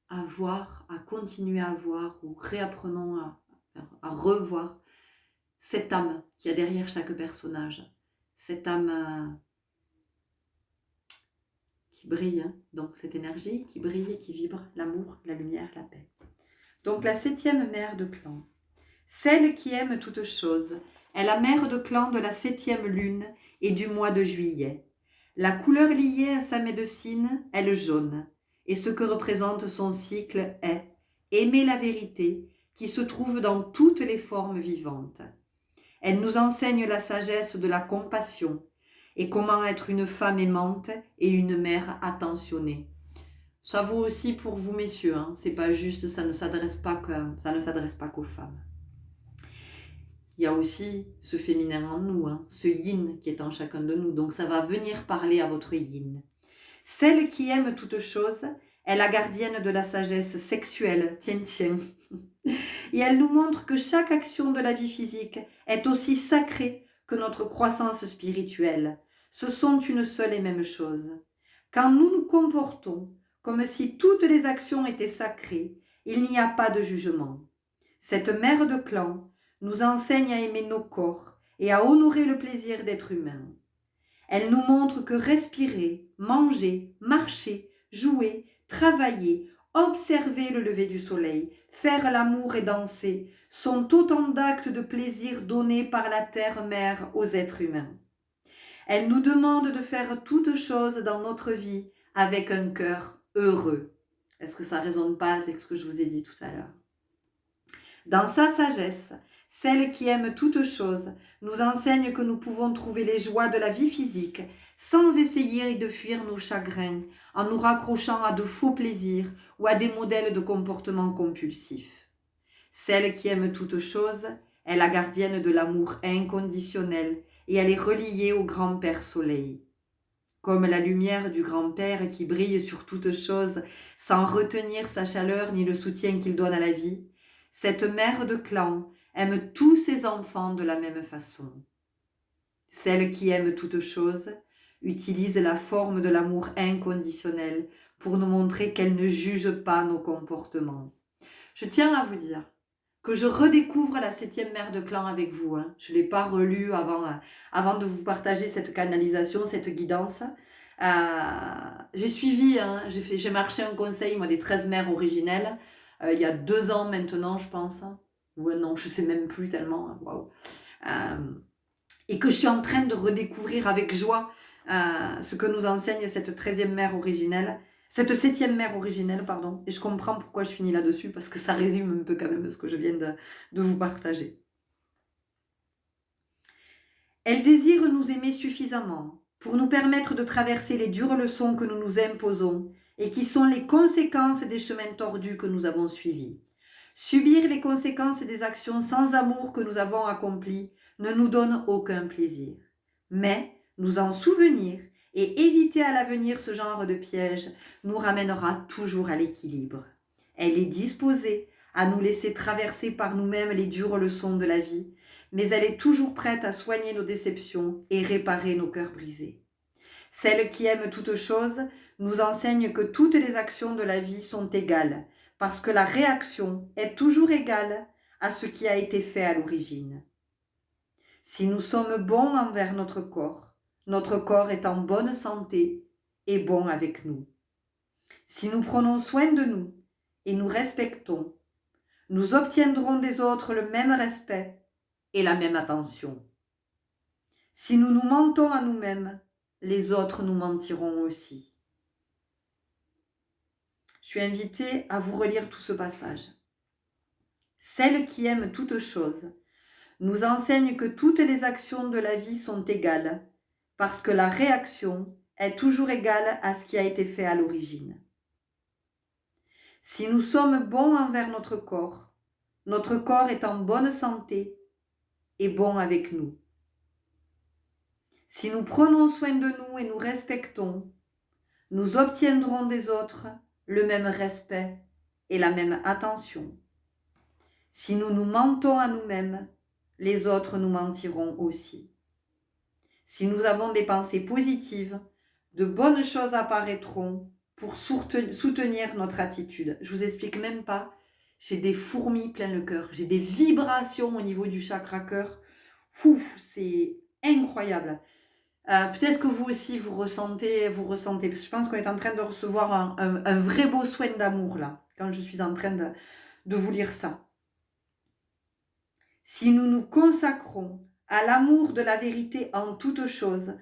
à voir, à continuer à voir, ou réapprenons à revoir cette âme qu'il y a derrière chaque personnage, cette âme qui brille, hein, donc cette énergie qui brille et qui vibre, l'amour, la lumière, la paix. Donc la 7e mère de clan, celle qui aime toute chose, est la mère de clan de la 7e lune et du mois de juillet. La couleur liée à sa médecine est le jaune, et ce que représente son cycle est aimer la vérité qui se trouve dans toutes les formes vivantes. Elle nous enseigne la sagesse de la compassion et comment être une femme aimante et une mère attentionnée. Ça vaut aussi pour vous, messieurs, hein. C'est pas juste, ça ne s'adresse pas qu'aux femmes. Il y a aussi ce féminin en nous, hein, ce yin qui est en chacun de nous. Donc ça va venir parler à votre yin. Celle qui aime toute chose est la gardienne de la sagesse sexuelle, tiens. Et elle nous montre que chaque action de la vie physique est aussi sacrée que notre croissance spirituelle. Ce sont une seule et même chose. Quand nous nous comportons comme si toutes les actions étaient sacrées, il n'y a pas de jugement. Cette mère de clan nous enseigne à aimer nos corps et à honorer le plaisir d'être humain. Elle nous montre que respirer, manger, marcher, jouer, travailler, observer le lever du soleil, faire l'amour et danser sont autant d'actes de plaisir donnés par la terre-mère aux êtres humains. Elle nous demande de faire toutes choses dans notre vie avec un cœur heureux. Est-ce que ça ne résonne pas avec ce que je vous ai dit tout à l'heure? Dans sa sagesse, celle qui aime toutes choses nous enseigne que nous pouvons trouver les joies de la vie physique sans essayer de fuir nos chagrins en nous raccrochant à de faux plaisirs ou à des modèles de comportement compulsifs. Celle qui aime toutes choses est la gardienne de l'amour inconditionnel et elle est reliée au grand-père soleil. Comme la lumière du grand-père qui brille sur toutes choses sans retenir sa chaleur ni le soutien qu'il donne à la vie, cette mère de clan aime tous ses enfants de la même façon. Celle qui aime toutes choses utilise la forme de l'amour inconditionnel pour nous montrer qu'elle ne juge pas nos comportements. Je tiens à vous dire que je redécouvre la 7e mère de clan avec vous. Hein. Je ne l'ai pas relue avant de vous partager cette canalisation, cette guidance. J'ai suivi, hein, j'ai marché un conseil moi, des 13 mères originelles il y a 2 ans maintenant, je pense. Ou un an, je ne sais même plus tellement. Waouh. Et que je suis en train de redécouvrir avec joie ce que nous enseigne cette 13e mère originelle. Cette 7e mère originelle, pardon. Et je comprends pourquoi je finis là-dessus, parce que ça résume un peu quand même ce que je viens de vous partager. Elle désire nous aimer suffisamment pour nous permettre de traverser les dures leçons que nous nous imposons et qui sont les conséquences des chemins tordus que nous avons suivis. Subir les conséquences des actions sans amour que nous avons accomplies ne nous donne aucun plaisir. Mais nous en souvenir et éviter à l'avenir ce genre de piège nous ramènera toujours à l'équilibre. Elle est disposée à nous laisser traverser par nous-mêmes les dures leçons de la vie, mais elle est toujours prête à soigner nos déceptions et réparer nos cœurs brisés. Celle qui aime toutes choses nous enseigne que toutes les actions de la vie sont égales, parce que la réaction est toujours égale à ce qui a été fait à l'origine. Si nous sommes bons envers notre corps est en bonne santé et bon avec nous. Si nous prenons soin de nous et nous respectons, nous obtiendrons des autres le même respect et la même attention. Si nous nous mentons à nous-mêmes, les autres nous mentiront aussi. Je suis invitée à vous relire tout ce passage. Celle qui aime toutes choses nous enseigne que toutes les actions de la vie sont égales, parce que la réaction est toujours égale à ce qui a été fait à l'origine. Si nous sommes bons envers notre corps est en bonne santé et bon avec nous. Si nous prenons soin de nous et nous respectons, nous obtiendrons des autres le même respect et la même attention. Si nous nous mentons à nous-mêmes, les autres nous mentiront aussi. Si nous avons des pensées positives, de bonnes choses apparaîtront pour soutenir notre attitude. Je vous explique même pas, j'ai des fourmis plein le cœur, j'ai des vibrations au niveau du chakra cœur. C'est incroyable. Peut-être que vous aussi vous ressentez, parce que je pense qu'on est en train de recevoir un vrai beau soin d'amour là, quand je suis en train de vous lire ça. Si nous nous consacrons à l'amour de la vérité en toutes choses,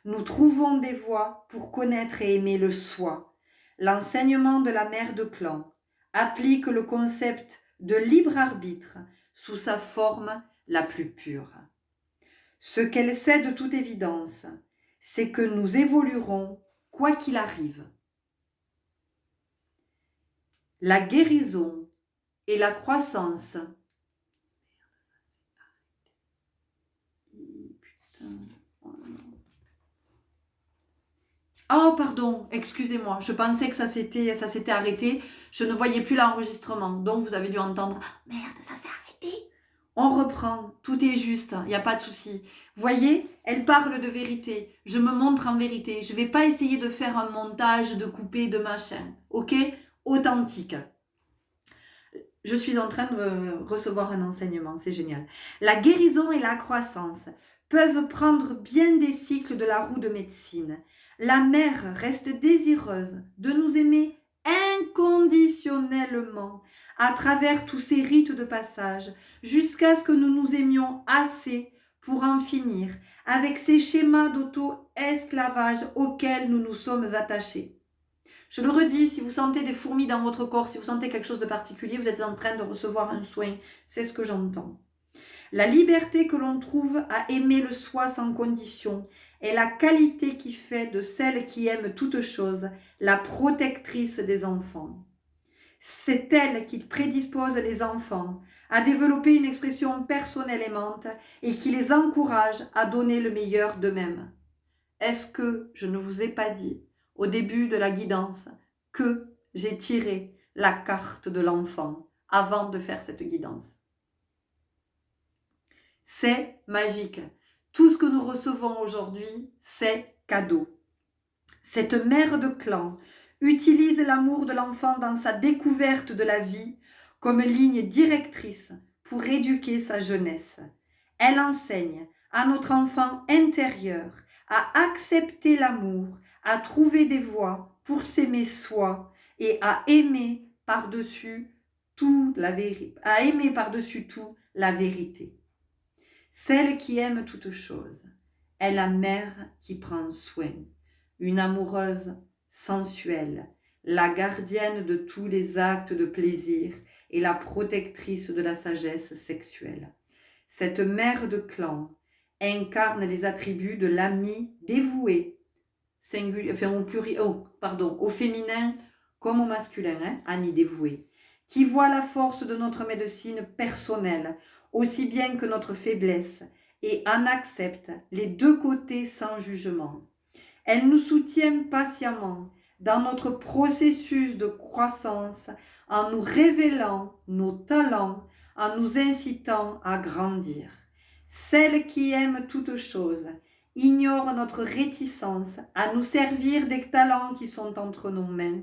nous trouvons des voies pour connaître et aimer le soi. L'enseignement de la mère de clan applique le concept de libre arbitre sous sa forme la plus pure. Ce qu'elle sait de toute évidence, c'est que nous évoluerons quoi qu'il arrive. La guérison et la croissance. Oh pardon, excusez-moi, je pensais que ça s'était arrêté, je ne voyais plus l'enregistrement, donc vous avez dû entendre « Merde, ça s'est arrêté !» On reprend, tout est juste, il n'y a pas de souci. Voyez, elle parle de vérité, je me montre en vérité, je ne vais pas essayer de faire un montage, de couper, de machin, ok? Authentique. Je suis en train de recevoir un enseignement, c'est génial. La guérison et la croissance peuvent prendre bien des cycles de la roue de médecine. La mère reste désireuse de nous aimer inconditionnellement à travers tous ces rites de passage, jusqu'à ce que nous nous aimions assez pour en finir avec ces schémas d'auto-esclavage auxquels nous nous sommes attachés. Je le redis, si vous sentez des fourmis dans votre corps, si vous sentez quelque chose de particulier, vous êtes en train de recevoir un soin. C'est ce que j'entends. La liberté que l'on trouve à aimer le soi sans condition est la qualité qui fait de celle qui aime toute chose la protectrice des enfants. C'est elle qui prédispose les enfants à développer une expression personnelle aimante et qui les encourage à donner le meilleur d'eux-mêmes. Est-ce que je ne vous ai pas dit au début de la guidance que j'ai tiré la carte de l'enfant avant de faire cette guidance? C'est magique. Tout ce que nous recevons aujourd'hui, c'est cadeau. Cette mère de clan utilise l'amour de l'enfant dans sa découverte de la vie comme ligne directrice pour éduquer sa jeunesse. Elle enseigne à notre enfant intérieur à accepter l'amour, à trouver des voies pour s'aimer soi et à aimer par-dessus tout la vérité. Celle qui aime toute chose est la mère qui prend soin, une amoureuse sensuelle, la gardienne de tous les actes de plaisir et la protectrice de la sagesse sexuelle. Cette mère de clan incarne les attributs de l'ami dévoué, au féminin comme au masculin, ami dévoué, qui voit la force de notre médecine personnelle, aussi bien que notre faiblesse, et en accepte les deux côtés sans jugement. Elle nous soutient patiemment dans notre processus de croissance en nous révélant nos talents, en nous incitant à grandir. Celle qui aime toute chose ignore notre réticence à nous servir des talents qui sont entre nos mains,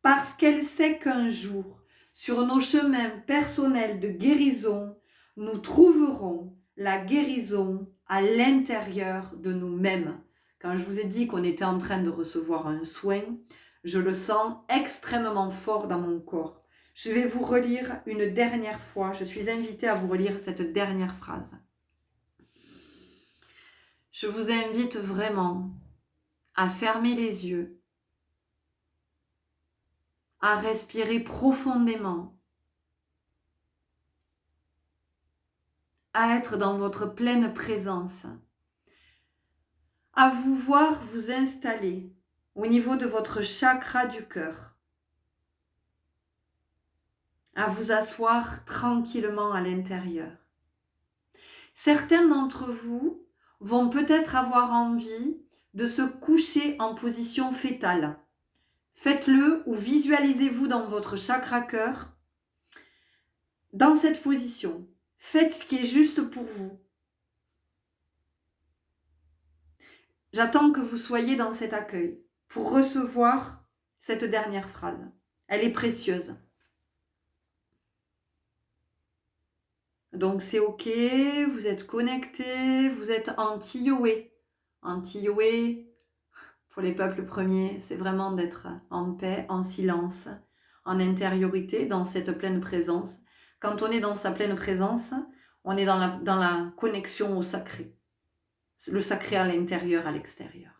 parce qu'elle sait qu'un jour, sur nos chemins personnels de guérison, nous trouverons la guérison à l'intérieur de nous-mêmes. Quand je vous ai dit qu'on était en train de recevoir un soin, je le sens extrêmement fort dans mon corps. Je vais vous relire une dernière fois, je suis invitée à vous relire cette dernière phrase. Je vous invite vraiment à fermer les yeux, à respirer profondément, à être dans votre pleine présence, à vous voir vous installer au niveau de votre chakra du cœur, à vous asseoir tranquillement à l'intérieur. Certains d'entre vous vont peut-être avoir envie de se coucher en position fétale. Faites-le ou visualisez-vous dans votre chakra cœur, dans cette position. Faites ce qui est juste pour vous. J'attends que vous soyez dans cet accueil pour recevoir cette dernière phrase. Elle est précieuse. Donc c'est ok, vous êtes connecté, vous êtes en Tioé. En Tioé, pour les peuples premiers, c'est vraiment d'être en paix, en silence, en intériorité, dans cette pleine présence. Quand on est dans sa pleine présence, on est dans la connexion au sacré. Le sacré à l'intérieur, à l'extérieur.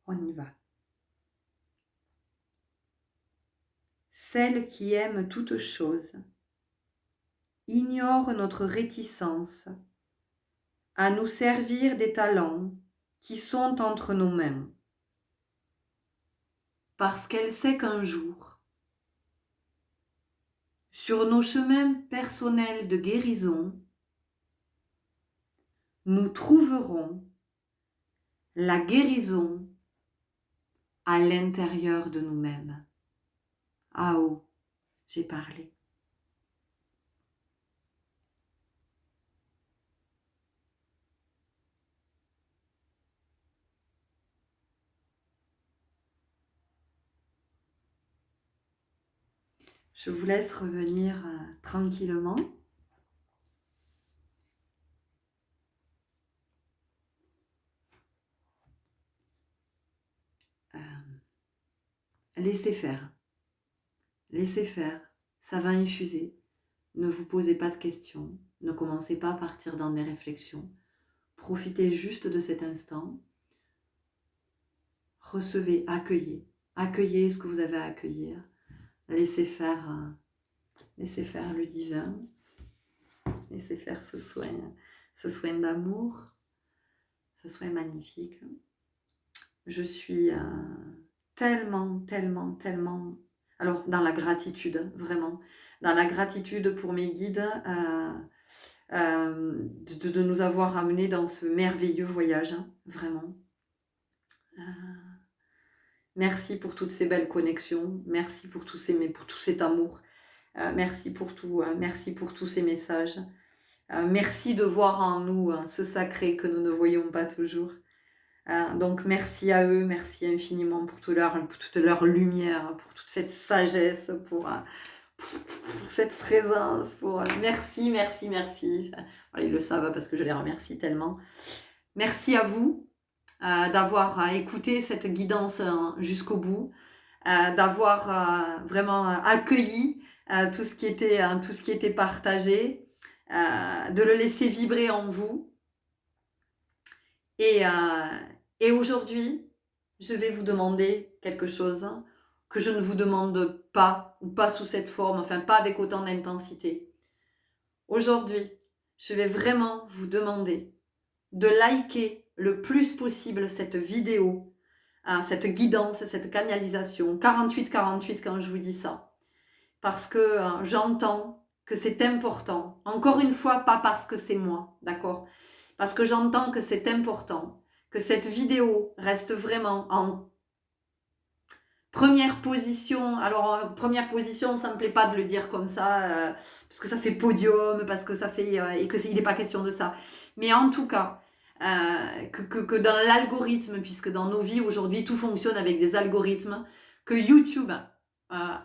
On y va. Celle qui aime toute chose ignore notre réticence à nous servir des talents qui sont entre nos mains. Parce qu'elle sait qu'un jour, sur nos chemins personnels de guérison, nous trouverons la guérison à l'intérieur de nous-mêmes. Ah oh, j'ai parlé. Je vous laisse revenir tranquillement. Laissez faire. Laissez faire. Ça va infuser. Ne vous posez pas de questions. Ne commencez pas à partir dans des réflexions. Profitez juste de cet instant. Recevez, accueillez. Accueillez ce que vous avez à accueillir. Laissez faire le divin. Laissez faire ce soin d'amour, ce soin magnifique. Je suis tellement, alors dans la gratitude, vraiment, dans la gratitude pour mes guides, de nous avoir amenés dans ce merveilleux voyage, vraiment. Merci pour toutes ces belles connexions, merci pour tout cet amour, merci pour tout, merci pour tous ces messages, merci de voir en nous ce sacré que nous ne voyons pas toujours. Donc merci à eux, merci infiniment pour toute leur lumière, pour toute cette sagesse, pour cette présence, merci. Voilà, ils le savent parce que je les remercie tellement. Merci à vous d'avoir écouté cette guidance jusqu'au bout, d'avoir vraiment accueilli tout ce qui était partagé, de le laisser vibrer en vous. Et aujourd'hui, je vais vous demander quelque chose que je ne vous demande pas, ou pas sous cette forme, enfin pas avec autant d'intensité. Aujourd'hui, je vais vraiment vous demander de liker le plus possible cette vidéo, cette guidance, cette canalisation, 48-48 quand je vous dis ça. Parce que j'entends que c'est important. Encore une fois, pas parce que c'est moi, d'accord ? Parce que j'entends que c'est important, que cette vidéo reste vraiment en première position. Alors, première position, ça ne me plaît pas de le dire comme ça, parce que ça fait podium, parce que ça fait... et qu'il n'est pas question de ça. Mais en tout cas, que dans l'algorithme, puisque dans nos vies aujourd'hui, tout fonctionne avec des algorithmes, que YouTube...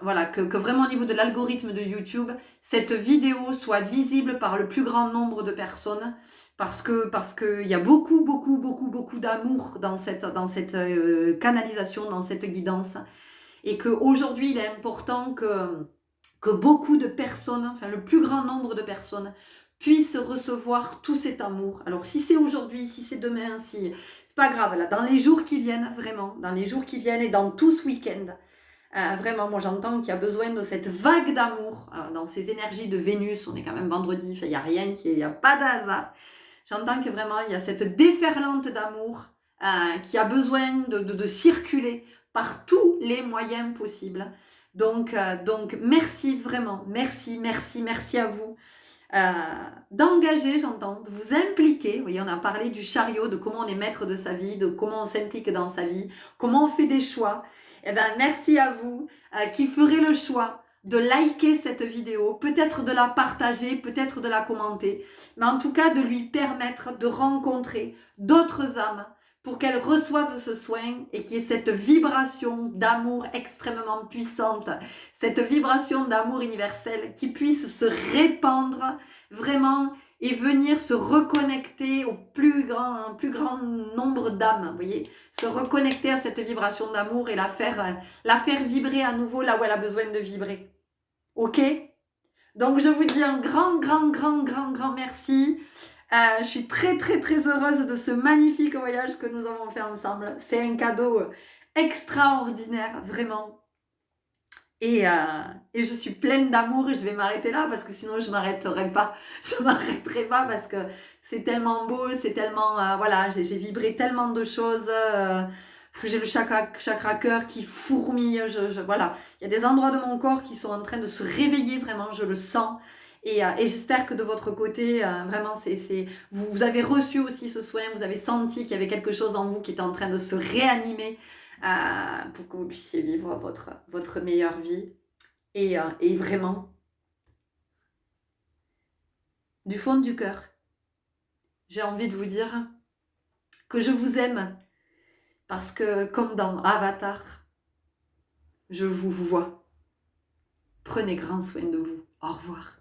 voilà, que vraiment au niveau de l'algorithme de YouTube, cette vidéo soit visible par le plus grand nombre de personnes, parce que y a beaucoup d'amour dans cette canalisation, dans cette guidance, et qu'aujourd'hui il est important que beaucoup de personnes, enfin le plus grand nombre de personnes, puissent recevoir tout cet amour. Alors si c'est aujourd'hui, si c'est demain, c'est pas grave, là, dans les jours qui viennent, vraiment, dans les jours qui viennent et dans tout ce week-end, Vraiment, moi j'entends qu'il y a besoin de cette vague d'amour dans ces énergies de Vénus. On est quand même vendredi, il n'y a rien, il n'y a pas de hasard. J'entends que vraiment il y a cette déferlante d'amour qui a besoin de circuler par tous les moyens possibles. Donc merci vraiment, merci à vous. D'engager, j'entends, de vous impliquer. Vous voyez, on a parlé du chariot, de comment on est maître de sa vie, de comment on s'implique dans sa vie, comment on fait des choix. Eh bien, merci à vous qui ferez le choix de liker cette vidéo, peut-être de la partager, peut-être de la commenter, mais en tout cas de lui permettre de rencontrer d'autres âmes pour qu'elles reçoivent ce soin et qu'il y ait cette vibration d'amour extrêmement puissante, cette vibration d'amour universel qui puisse se répandre vraiment et venir se reconnecter au plus grand nombre d'âmes, vous voyez, se reconnecter à cette vibration d'amour et la faire vibrer à nouveau là où elle a besoin de vibrer. Ok ? Donc je vous dis un grand merci. Je suis très heureuse de ce magnifique voyage que nous avons fait ensemble. C'est un cadeau extraordinaire, vraiment. Et je suis pleine d'amour et je vais m'arrêter là parce que sinon je m'arrêterai pas. Je m'arrêterai pas parce que c'est tellement beau, c'est tellement... voilà, j'ai vibré tellement de choses. J'ai le chakra cœur qui fourmille. Voilà, il y a des endroits de mon corps qui sont en train de se réveiller vraiment, je le sens. Et j'espère que de votre côté, vraiment, vous avez reçu aussi ce soin, vous avez senti qu'il y avait quelque chose en vous qui était en train de se réanimer pour que vous puissiez vivre votre meilleure vie. Et vraiment, du fond du cœur, j'ai envie de vous dire que je vous aime parce que, comme dans Avatar, je vous vois. Prenez grand soin de vous. Au revoir.